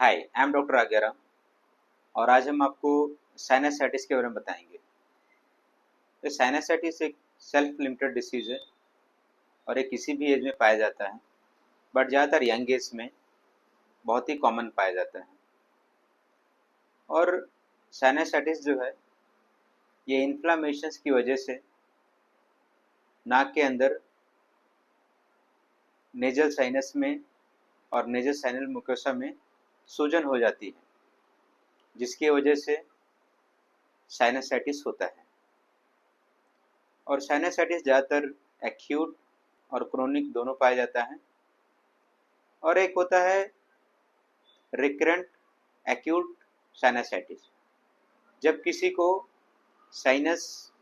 Hi, I am doctor आज्ञा और आज हम आपको साइनसाइटिस के बारे में बताएंगे। तो साइनसाइटिस एक सेल्फ लिमिटेड डिसीज है और ये किसी भी एज में पाया जाता है, बट ज़्यादातर यंग एज में बहुत ही कॉमन पाया जाता है। और साइनसाइटिस जो है ये इन्फ्लामेशंस की वजह से नाक के अंदर नेजल साइनस में और नेजल साइनल म्यूकोसा में सूजन हो जाती है, जिसकी वजह से साइनसाइटिस होता है। और साइनसाइटिस ज़्यादातर एक्यूट और क्रोनिक दोनों पाया जाता है। और एक होता है रिकरेंट एक्यूट साइनसाइटिस, जब किसी को साइनस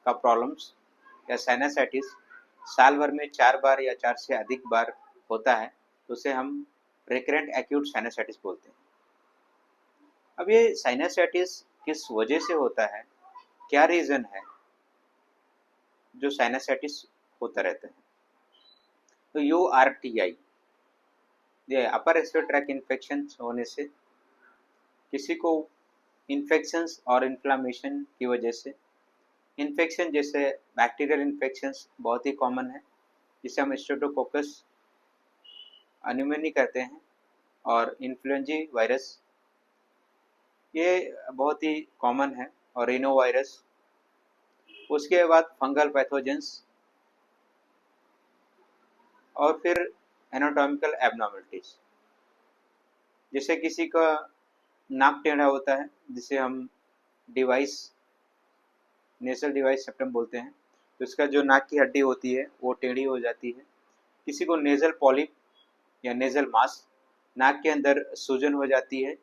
का प्रॉब्लम्स या साइनसाइटिस साल भर में 4 बार या 4 से अधिक बार होता है तो उसे हम रिकरेंट एक्यूट साइनसाइटिस बोलते हैं। अब ये साइनसाइटिस किस वजह से होता है, क्या रीज़न है जो साइनसाइटिस होता रहता है? तो URTI ये अपर रेस्पिरेटरी ट्रैक इन्फेक्शन होने से, किसी को इन्फेक्शंस और इन्फ्लामेशन की वजह से, इन्फेक्शन जैसे बैक्टीरियल इन्फेक्शंस बहुत ही कॉमन है जिसे हम स्ट्रेप्टोकोकस न्यूमोनी कहते हैं, और इन्फ्लुएंजा वायरस ये बहुत ही कॉमन है, और रिनो वायरस। उसके बाद फंगल पैथोजेंस और फिर एनाटॉमिकल एबनॉर्मलिटीज, जैसे किसी का नाक टेढ़ा होता है जिसे हम डिवाइस नेसल डिवाइस सेप्टम बोलते हैं, तो इसका जो नाक की हड्डी होती है वो टेढ़ी हो जाती है। किसी को नेजल पॉलिप या नेजल मास, नाक के अंदर सूजन हो जाती है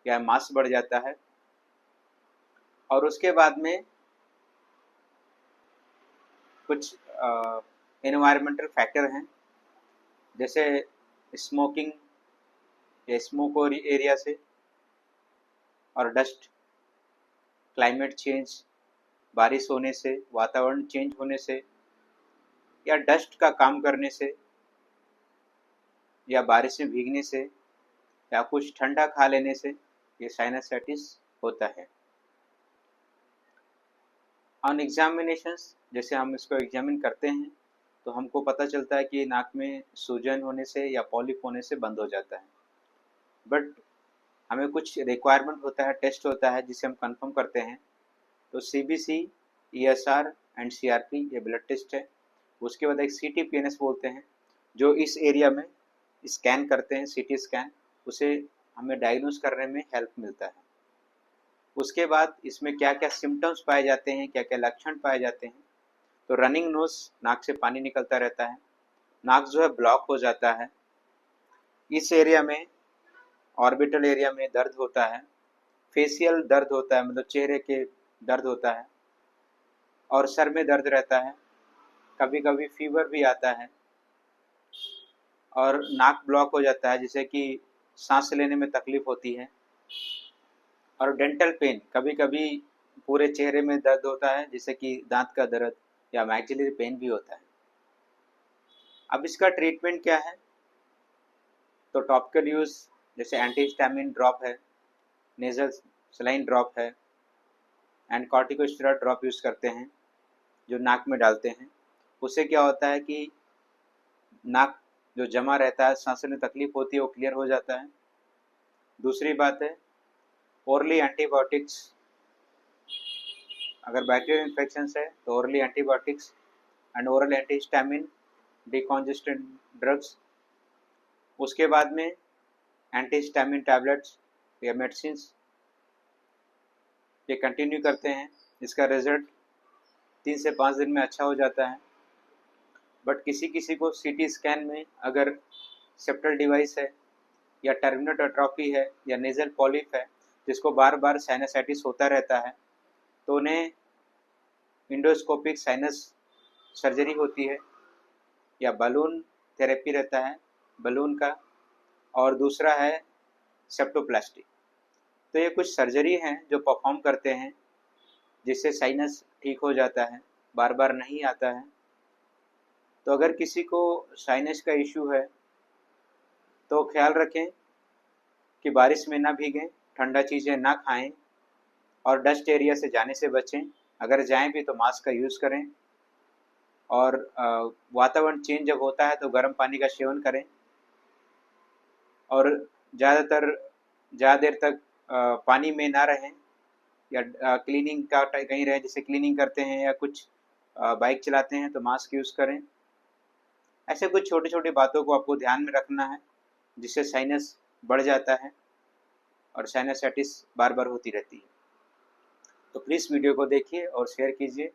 या मास बढ़ जाता है। और उसके बाद में कुछ एनवायरमेंटल फैक्टर हैं, जैसे स्मोकिंग या स्मोक एरिया से, और डस्ट, क्लाइमेट चेंज, बारिश होने से, वातावरण चेंज होने से, या डस्ट का काम करने से, या बारिश में भीगने से, या कुछ ठंडा खा लेने से ये साइनसाइटिस होता है। ऑन एग्जामिनेशंस, जैसे हम इसको एग्जामिन करते हैं तो हमको पता चलता है कि नाक में सूजन होने से या पॉलिप होने से बंद हो जाता है, बट हमें कुछ रिक्वायरमेंट होता है, टेस्ट होता है जिसे हम कंफर्म करते हैं। तो CBC, ESR एंड CRP ये ब्लड टेस्ट है। उसके बाद एक CT-PNS बोलते हैं जो इस एरिया में स्कैन करते हैं, CT स्कैन, उसे हमें डायग्नोज करने में हेल्प मिलता है। उसके बाद इसमें क्या क्या सिम्टम्स पाए जाते हैं, क्या क्या लक्षण पाए जाते हैं। तो रनिंग नोज, नाक से पानी निकलता रहता है, नाक जो है ब्लॉक हो जाता है, इस एरिया में ऑर्बिटल एरिया में दर्द होता है, फेशियल दर्द होता है, मतलब चेहरे के दर्द होता है, और सर में दर्द रहता है, कभी कभी फीवर भी आता है, और नाक ब्लॉक हो जाता है जिससे कि सांस लेने में तकलीफ होती है। और डेंटल पेन, कभी कभी पूरे चेहरे में दर्द होता है जिससे कि दांत का दर्द या मैक्सिलरी पेन भी होता है। अब इसका ट्रीटमेंट क्या है? तो टॉपिकल यूज़ जैसे एंटीहिस्टामिन ड्रॉप है, नेजल सलाइन ड्रॉप है, एंड कॉर्टिकोस्टेरॉइड ड्रॉप यूज़ करते हैं जो नाक में डालते हैं। उससे क्या होता है कि नाक जो जमा रहता है, सांस में तकलीफ होती है, वो क्लियर हो जाता है। दूसरी बात है ओरली एंटीबायोटिक्स, अगर बैक्टीरियल इन्फेक्शन है तो orally antibiotics and oral antihistamine decongestant drugs. उसके बाद में एंटीहिस्टामिन टैबलेट्स या मेडिसिन ये कंटिन्यू करते हैं। इसका रिजल्ट 3 से 5 दिन में अच्छा हो जाता है। बट किसी किसी को CT स्कैन में अगर सेप्टल डिवाइस है या टर्मिनल अट्रॉफी है या नेजल पॉलिप है जिसको बार बार साइनसाइटिस होता रहता है, तो उन्हें इंडोस्कोपिक साइनस सर्जरी होती है या बलून थेरेपी रहता है, बलून का, और दूसरा है सेप्टोप्लास्टी। तो ये कुछ सर्जरी हैं जो परफॉर्म करते हैं जिससे साइनस ठीक हो जाता है, बार बार नहीं आता है। तो अगर किसी को साइनस का इशू है तो ख्याल रखें कि बारिश में ना भीगें, ठंडा चीज़ें ना खाएं और डस्ट एरिया से जाने से बचें। अगर जाएं भी तो मास्क का यूज़ करें और वातावरण चेंज जब होता है तो गर्म पानी का सेवन करें और ज़्यादा देर तक पानी में ना रहें या क्लीनिंग का कहीं रहें, जैसे क्लीनिंग करते हैं या कुछ बाइक चलाते हैं तो मास्क यूज़ करें। ऐसे कुछ छोटी छोटी बातों को आपको ध्यान में रखना है जिससे साइनस बढ़ जाता है और साइनसाइटिस बार बार होती रहती है। तो प्लीज़ वीडियो को देखिए और शेयर कीजिए।